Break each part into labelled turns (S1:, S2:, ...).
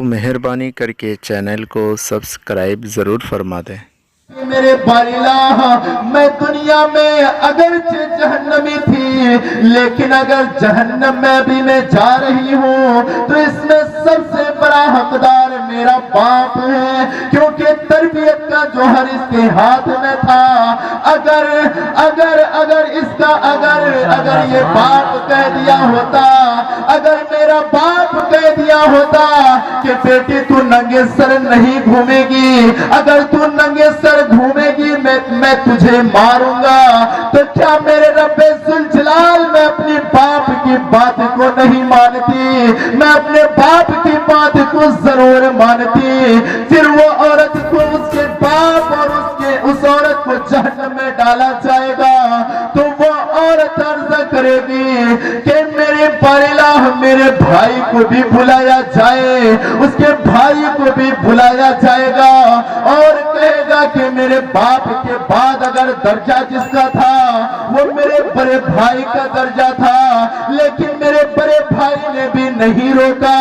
S1: مہربانی کر کے چینل کو سبسکرائب ضرور فرما دیں۔
S2: میرے باریلا میں دنیا میں اگرچہ جہنمی تھی، لیکن اگر جہنم میں بھی میں جا رہی ہوں تو اس میں سب سے بڑا حقدار میرا باپ ہے، کیونکہ تربیت کا جوہر اس کے ہاتھ میں تھا۔ اگر اس کا اگر یہ باپ کہہ دیا ہوتا، اگر میرا باپ کہہ دیا ہوتا کہ بیٹی تو ننگے سر نہیں گھومے گی، اگر تو ننگے سر گھومے گی میں تجھے ماروں گا، تو کیا میرے رب ذوالجلال میں اپنی باپ کی بات کو نہیں مانتی؟ میں اپنے باپ کی بات کو ضرور مانتی۔ پھر وہ عورت کو اس کے باپ اور اس عورت کو جہنم میں ڈالا جائے گا، تو وہ عورت عرض کرے گی کہ میرے باریلا میرے بھائی کو بھی بلایا جائے، اس کے بھائی کو بھی بلایا جائے گا، اور کہے گا کہ میرے باپ کے بعد اگر درجہ جس کا تھا وہ میرے بڑے بھائی کا درجہ تھا، لیکن میرے بڑے بھائی نے بھی نہیں روکا۔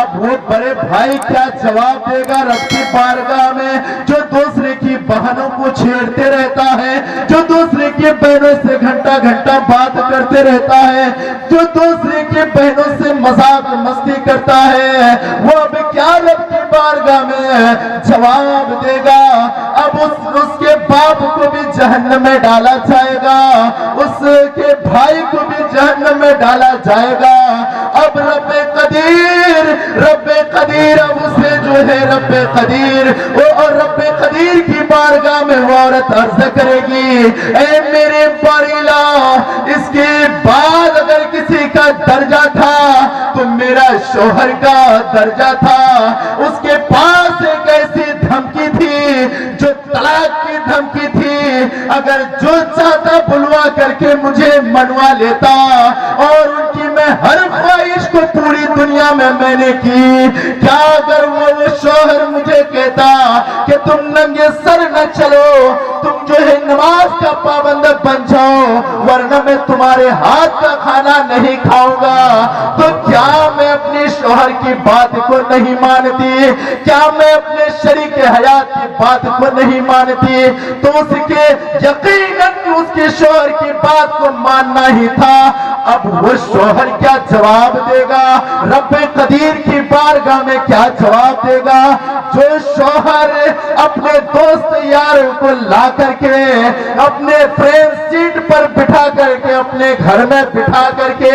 S2: اب وہ بڑے بھائی کیا جواب دے گا رب کی بارگاہ میں؟ جو دوسرے کی بہنوں کو چھیڑتے رہتا ہے، جو دوسرے کی بہنوں سے گھنٹہ گھنٹہ بات کرتے رہتا ہے، جو دوسرے کی بہنوں سے مذاق مستی کرتا ہے، وہ اب کیا رب کی بارگاہ میں جواب دے گا؟ اب اس کے باپ کو بھی جہنم میں ڈالا جائے گا، اس کے بھائی کو بھی جہنم میں ڈالا جائے گا۔ اب رب قدیر اب اسے جو ہے رب قدیر اور رب قدیر کی بارگاہ میں وہ عورت عرض کرے گی، اے میرے باریلا، اس کے بعد اگر کسی کا درجہ تھا تو میرا شوہر کا درجہ تھا۔ اس کے پاس ایک ایسی دھمکی تھی جو طلاق کی دھمکی تھی، اگر جو چاہتا بلوا کر کے مجھے منوا لیتا، اور ان کی میں ہر خواہش کو پوری دنیا میں نے کی۔ کیا اگر وہ شوہر مجھے کہتا کہ تم ننگے سر نہ چلو، تم جو ہے نماز کا پابند بن جاؤ ورنہ میں تمہارے ہاتھ کا کھانا نہیں کھاؤں گا، تو کیا میں اپنے شوہر کی بات کو نہیں مانتی؟ کیا میں اپنے شریک حیات کی بات کو نہیں مانتی؟ تو اس کے یقیناً اس کے شوہر کی بات کو ماننا ہی تھا۔ اب وہ شوہر کیا جواب دے گا رب قدیر کی بارگاہ میں؟ کیا جواب دے گا؟ جو شوہر اپنے دوست یار کو لا کر کے اپنے فرینڈ سیٹ پر بٹھا کر کے اپنے گھر میں بٹھا کر کے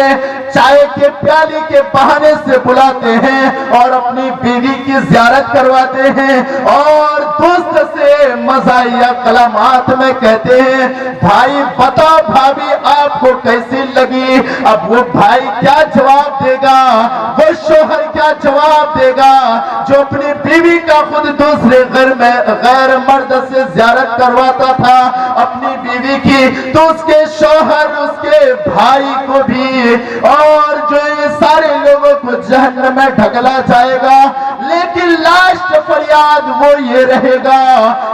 S2: چائے کے پیالی کے بہانے سے بلاتے ہیں اور اپنی بیوی کی زیارت کرواتے ہیں، اور دوست سے مزاحیہ کلمات میں کہتے ہیں، بھائی بتا بھابھی آپ کو کیسی لگی؟ اب وہ بھائی کیا جواب دے گا؟ وہ شوہر کیا جواب دے گا جو اپنی بیوی کا خود دوسرے غیر مرد سے زیارت کرواتا تھا اپنی بیوی کی، تو اس کے شوہر اس کے بھائی کو بھی اور جو یہ سارے لوگوں کو جہنم میں ڈھکلا جائے گا۔ لیکن لاسٹ فریاد وہ یہ رہے گا،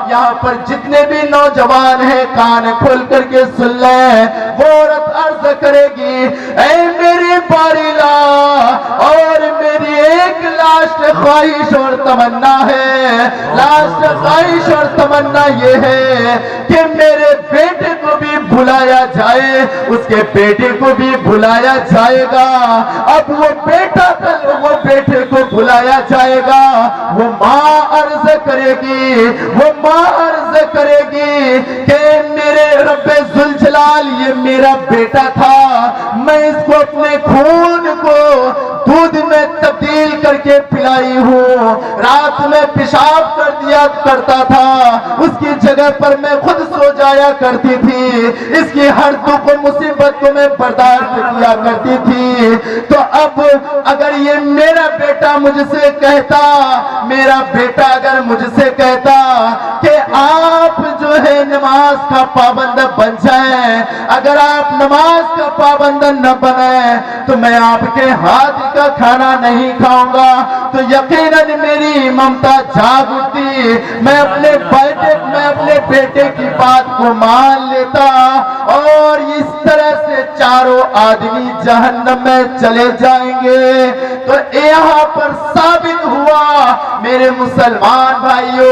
S2: یہاں پر جتنے بھی نوجوان ہیں کان کھول کر کے سن لیں، وہ عورت عرض کرے گی، اے میری باریلا، اور میری ایک لاسٹ خواہش اور تمنا ہے، لاسٹ خواہش اور تمنا یہ ہے کہ میرے بیٹے کو بھی بلایا جائے، اس کے بیٹے کو بھی بلایا جائے گا۔ اب وہ بیٹا وہ بیٹے کو بلایا جائے گا، وہ ماں عرض کرے گی، وہ ماں عرض کرے گی کہ میرے رب ذوالجلال یہ میرا بیٹا تھا، میں اس کو اپنے خون کو دودھ میں تبدیل کر کے پلائی ہوں، رات میں پیشاب کر دیا کرتا تھا، اس کی جگہ پر میں خود سو جایا کرتی تھی، اس کی ہر دکھ و مصیبت کو میں برداشت کیا کرتی تھی۔ تو اب اگر یہ میرا بیٹا مجھ سے کہتا، میرا بیٹا اگر مجھ سے کہتا کہ آپ جو ہے نماز کا پابند بن جائیں، اگر آپ نماز کا پابند نہ بنیں تو میں آپ کے ہاتھ کا کھانا نہیں کھاؤں گا، تو یقیناً میری ممتا جاگ اٹھتی، میں اپنے بیٹے کی بات کو مان لیتا، اور اس طرح سے چاروں آدمی جہنم میں چلے جائیں گے۔ تو یہاں پر ثابت ہوا میرے مسلمان بھائیوں